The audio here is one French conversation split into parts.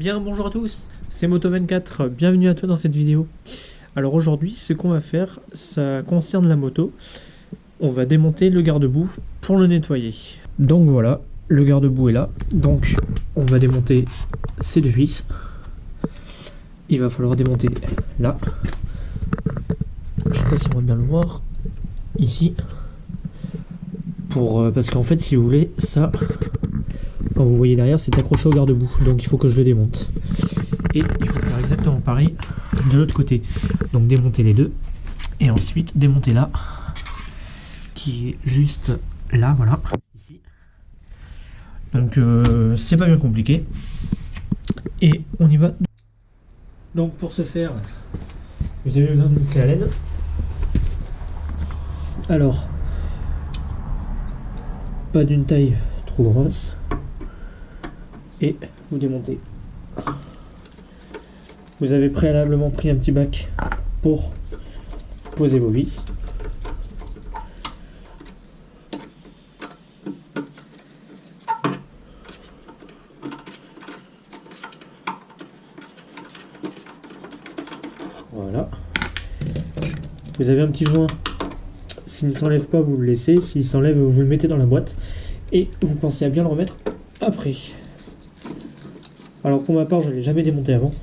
Bien, bonjour à tous, c'est Moto24, bienvenue à toi dans cette vidéo. Alors aujourd'hui, ce qu'on va faire, ça concerne la moto. On va démonter le garde-boue pour le nettoyer. Donc voilà, le garde-boue est là. Donc on va démonter ces deux vis. Il va falloir démonter là. Je sais pas si on va bien le voir. Ici. Parce qu'en fait, si vous voulez, ça, quand vous voyez derrière, c'est accroché au garde-boue. Donc il faut que je le démonte. Et il faut faire exactement pareil de l'autre côté. Donc démonter les deux. Et ensuite démonter là. Qui est juste là, voilà. Ici. Donc c'est pas bien compliqué. Et on y va. Donc pour ce faire, vous avez besoin d'une clé à laine. Alors, pas d'une taille trop grosse. Et vous démontez. Vous avez préalablement pris un petit bac pour poser vos vis. Voilà. Vous avez un petit joint. S'il ne s'enlève pas, vous le laissez. S'il s'enlève, vous le mettez dans la boîte. Et vous pensez à bien le remettre après. Alors pour ma part, je ne l'ai jamais démonté avant.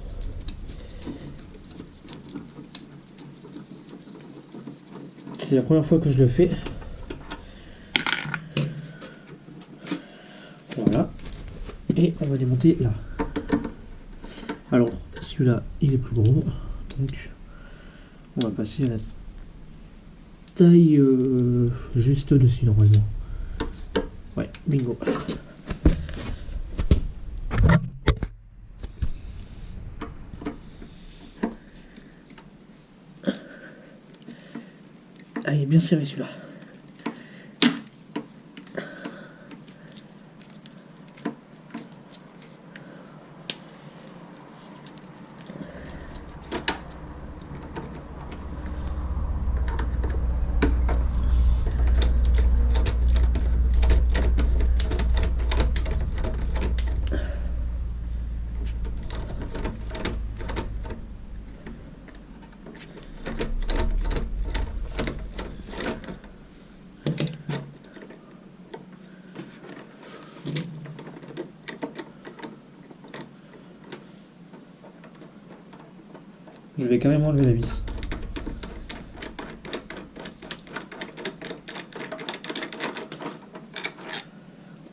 C'est la première fois que je le fais. Voilà. Et on va démonter là. Alors, celui-là, il est plus gros. Donc, on va passer à la taille juste dessus normalement. Ouais, bingo. Ah, il est bien serré celui-là. Je vais quand même enlever la vis.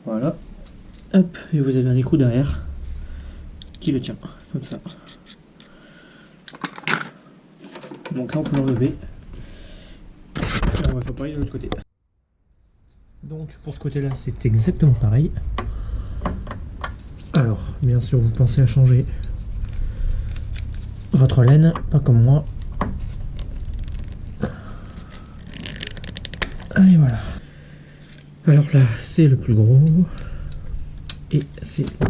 Voilà. Hop, et vous avez un écrou derrière qui le tient, comme ça. Donc là on peut l'enlever. Et on va faire pareil de l'autre côté. Donc pour ce côté là c'est exactement pareil. Alors bien sûr vous pensez à changer votre laine, pas comme moi. Et voilà. Alors là, c'est le plus gros. Et c'est là.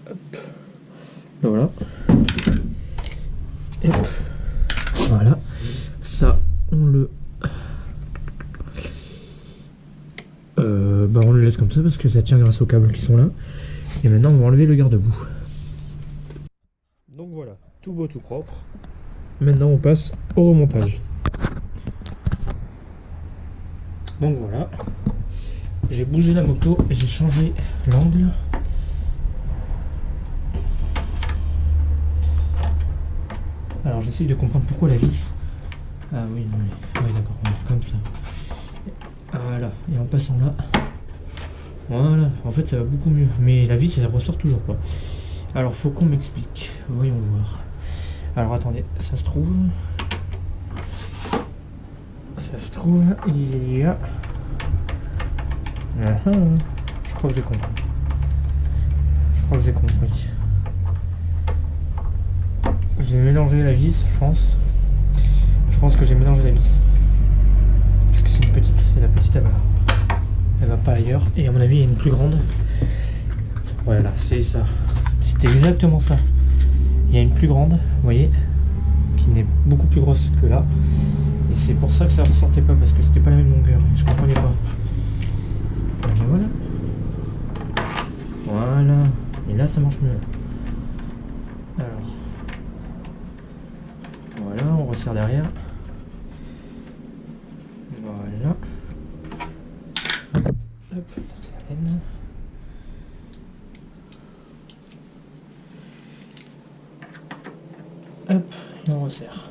Hop. Voilà. Et hop. Voilà. Ça, on le... on le laisse comme ça parce que ça tient grâce aux câbles qui sont là. Et maintenant on va enlever le garde-boue. Donc voilà, tout beau, tout propre. Maintenant on passe au remontage. Donc voilà, j'ai bougé la moto, j'ai changé l'angle. Alors j'essaye de comprendre pourquoi la vis. Ah oui, oui d'accord, comme ça. Voilà, et en passant là. Voilà, en fait ça va beaucoup mieux. Mais la vis elle ressort toujours pas. Alors faut qu'on m'explique. Voyons voir. Alors attendez, ça se trouve. Il y a. Je crois que j'ai compris. J'ai mélangé la vis, je pense. Je pense que j'ai mélangé la vis. Parce que c'est une petite. Et la petite elle va pas ailleurs. Et à mon avis il y a une plus grande. Voilà, c'est ça. C'était exactement ça. Il y a une plus grande, vous voyez, qui n'est beaucoup plus grosse que là. Et c'est pour ça que ça ne ressortait pas, parce que c'était pas la même longueur. Je comprenais pas. Et voilà. Voilà. Et là, ça marche mieux. Alors. Voilà, on resserre derrière. Voilà. Hop, la laine. Hop, et on resserre.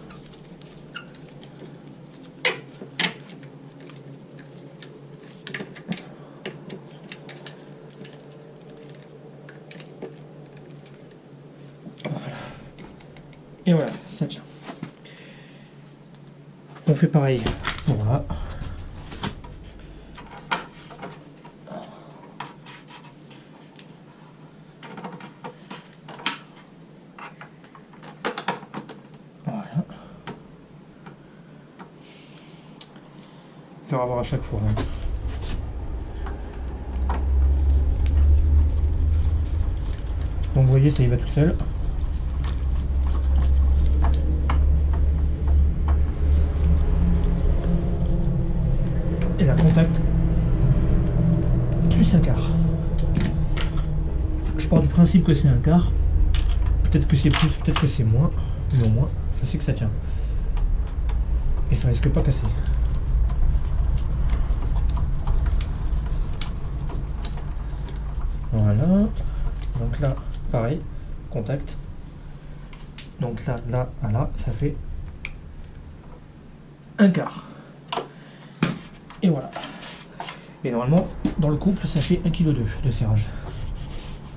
Voilà. Et voilà, ça tient. On fait pareil pour là. Voilà. Faire avoir à chaque fois. Hein. Donc vous voyez, ça y va tout seul. Et la contact plus un quart. Je pars du principe que c'est un quart. Peut-être que c'est plus, peut-être que c'est moins. Mais au moins, je sais que ça tient. Et ça risque pas casser. Voilà. Donc là, pareil, contact. Donc là, là, à là, ça fait un quart. Et voilà. Et normalement, dans le couple, ça fait 1,2 kg de serrage.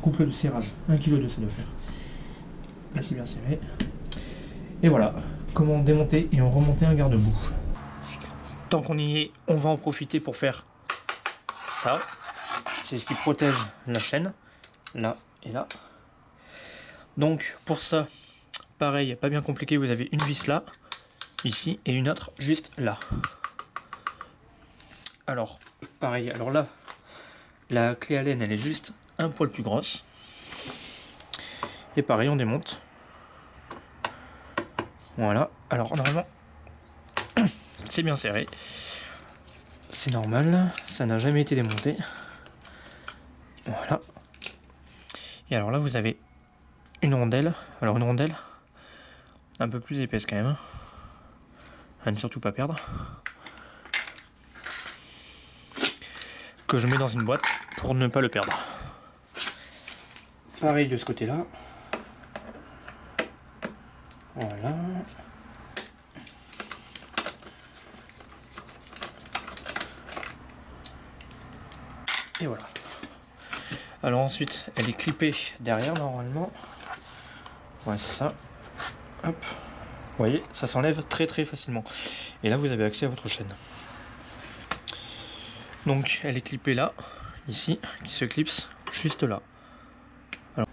Couple de serrage, 1,2 kg ça doit faire. Là, c'est bien serré. Et voilà, comment démonter et en remonter un garde-boue. Tant qu'on y est, on va en profiter pour faire ça. C'est ce qui protège la chaîne, là et là. Donc pour ça, pareil, pas bien compliqué, vous avez une vis là, ici, et une autre juste là. Alors, pareil, alors là, la clé à laine, elle est juste un poil plus grosse. Et pareil, on démonte. Voilà, alors normalement, c'est bien serré. C'est normal, ça n'a jamais été démonté. Voilà. Et alors là, vous avez une rondelle. Alors une rondelle, un peu plus épaisse quand même. À ne surtout pas perdre. Que je mets dans une boîte pour ne pas le perdre. Pareil de ce côté-là. Voilà. Et voilà. Alors ensuite, elle est clippée derrière normalement. Ouais, c'est ça. Hop. Vous voyez, ça s'enlève très très facilement. Et là, vous avez accès à votre chaîne. Donc, elle est clippée là, ici, qui se clipse juste là. Alors,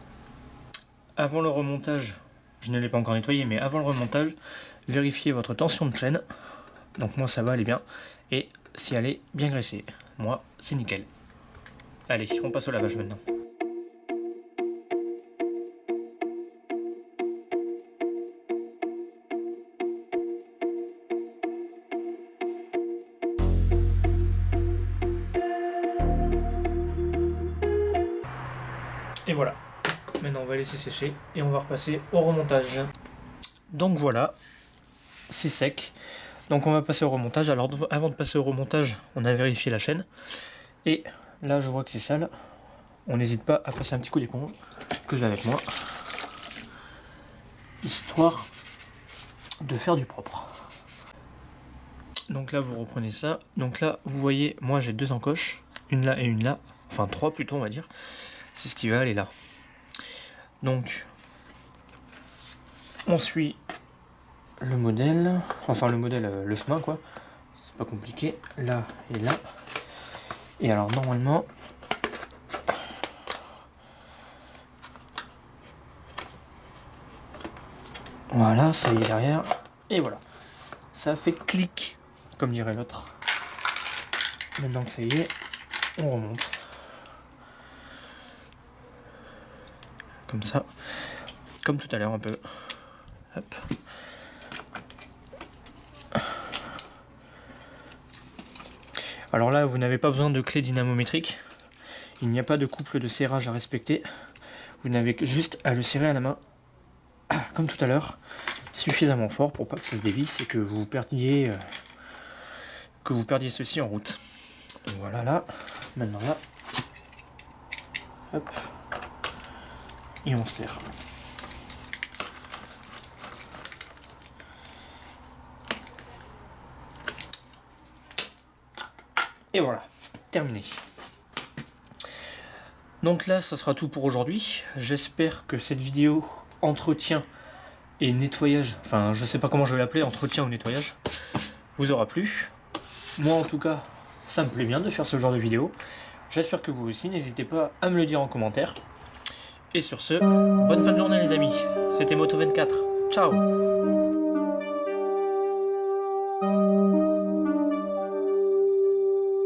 avant le remontage, je ne l'ai pas encore nettoyé, mais avant le remontage, vérifiez votre tension de chaîne. Donc moi, ça va, elle est bien. Et si elle est bien graissée, moi, c'est nickel. Allez, on passe au lavage maintenant. Et voilà, maintenant on va laisser sécher et on va repasser au remontage. Donc voilà, c'est sec. Donc on va passer au remontage. Alors avant de passer au remontage, on a vérifié la chaîne. Et là je vois que c'est sale. On n'hésite pas à passer un petit coup d'éponge que j'ai avec moi. Histoire de faire du propre. Donc là vous reprenez ça. Donc là vous voyez, moi j'ai deux encoches. Une là et une là. Enfin 3 plutôt on va dire. C'est ce qui va aller là. Donc, on suit le modèle, enfin le modèle, le chemin quoi. C'est pas compliqué, là et là. Et alors normalement, voilà, ça y est derrière. Et voilà, ça fait clic, comme dirait l'autre. Maintenant que ça y est, on remonte. Comme ça, comme tout à l'heure un peu. Hop. Alors là, vous n'avez pas besoin de clé dynamométrique. Il n'y a pas de couple de serrage à respecter. Vous n'avez juste à le serrer à la main, comme tout à l'heure, suffisamment fort pour pas que ça se dévisse et que vous perdiez ceci en route. Donc voilà là, maintenant là, hop, et on serre. Et voilà, terminé. Donc là, ça sera tout pour aujourd'hui. J'espère que cette vidéo entretien et nettoyage, enfin je sais pas comment je vais l'appeler, entretien ou nettoyage, vous aura plu. Moi en tout cas, ça me plaît bien de faire ce genre de vidéo. J'espère que vous aussi, n'hésitez pas à me le dire en commentaire. Et sur ce, bonne fin de journée les amis. C'était Moto24. Ciao.